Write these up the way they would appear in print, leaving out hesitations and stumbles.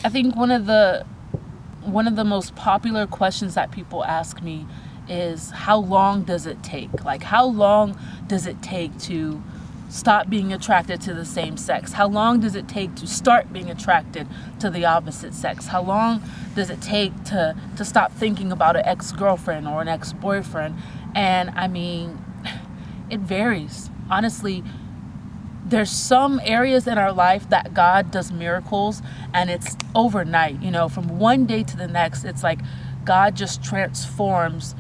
I think one of the most popular questions that people ask me is, how long does it take? Like, how long does it take to stop being attracted to the same sex? How long does it take to start being attracted to the opposite sex? How long does it take to stop thinking about an ex-girlfriend or an ex-boyfriend? And I mean, it varies. Honestly, there's some areas in our life that God does miracles and it's overnight, from one day to the next. It's like God just transforms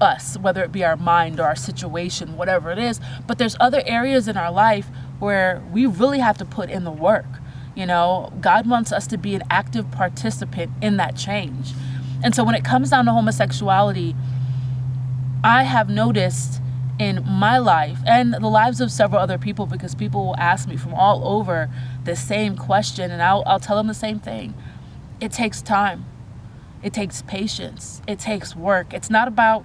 us, whether it be our mind or our situation, whatever it is. But there's other areas in our life where we really have to put in the work. God wants us to be an active participant in that change. And so when it comes down to homosexuality, I have noticed in my life and the lives of several other people, because people will ask me from all over the same question, and I'll tell them the same thing. It takes time. It takes patience. It takes work. It's not about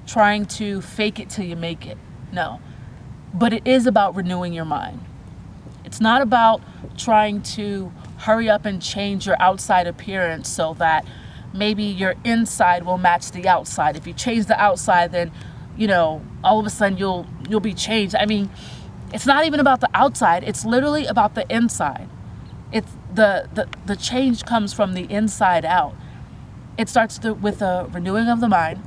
trying to fake it till you make it. No. But it is about renewing your mind. It's not about trying to hurry up and change your outside appearance so that maybe your inside will match the outside. If you change the outside, then all of a sudden you'll be changed. I mean, it's not even about the outside. It's literally about the inside. It's the change comes from the inside out. It starts with a renewing of the mind,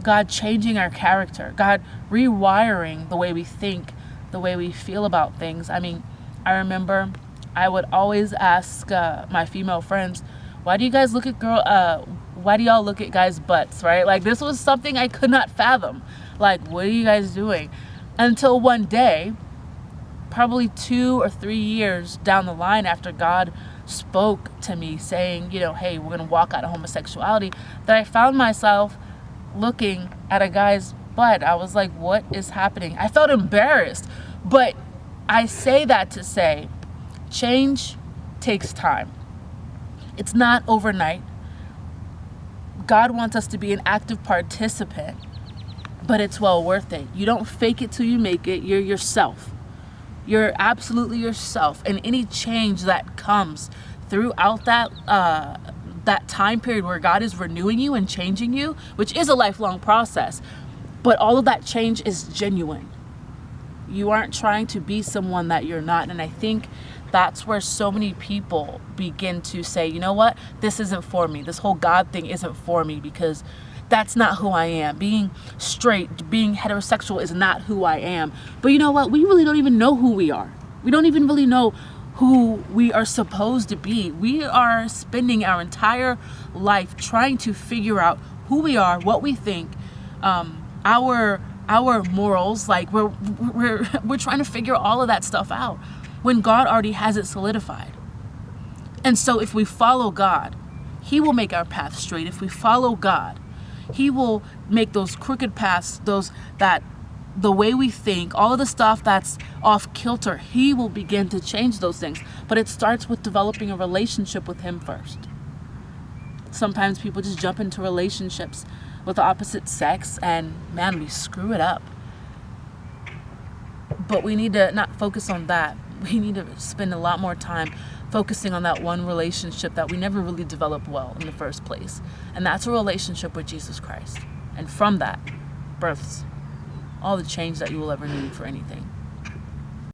God changing our character, God rewiring the way we think, the way we feel about things. I mean, I remember I would always ask my female friends, why do y'all look at guys' butts, right? Like, this was something I could not fathom. Like, what are you guys doing? Until one day, probably 2 or 3 years down the line, after God spoke to me saying, hey, we're going to walk out of homosexuality, that I found myself looking at a guy's butt. I was like, what is happening? I felt embarrassed. But I say that to say, change takes time. It's not overnight. God wants us to be an active participant, but it's well worth it. You don't fake it till you make it. You're yourself. You're absolutely yourself. And any change that comes throughout that time period where God is renewing you and changing you, which is a lifelong process, but all of that change is genuine. You aren't trying to be someone that you're not. And I think that's where so many people begin to say, you know what, this isn't for me. This whole God thing isn't for me, because that's not who I am. Being straight, being heterosexual is not who I am. But you know what? We really don't even know who we are. We don't even really know who we are supposed to be. We are spending our entire life trying to figure out who we are, what we think, our morals. Like, we're trying to figure all of that stuff out when God already has it solidified. And so if we follow God, He will make our path straight. If we follow God, He will make those crooked paths, the way we think, all of the stuff that's off kilter, He will begin to change those things. But it starts with developing a relationship with Him first. Sometimes people just jump into relationships with the opposite sex and, man, we screw it up. But we need to not focus on that. We need to spend a lot more time focusing on that one relationship that we never really developed well in the first place. And that's a relationship with Jesus Christ. And from that births all the change that you will ever need for anything.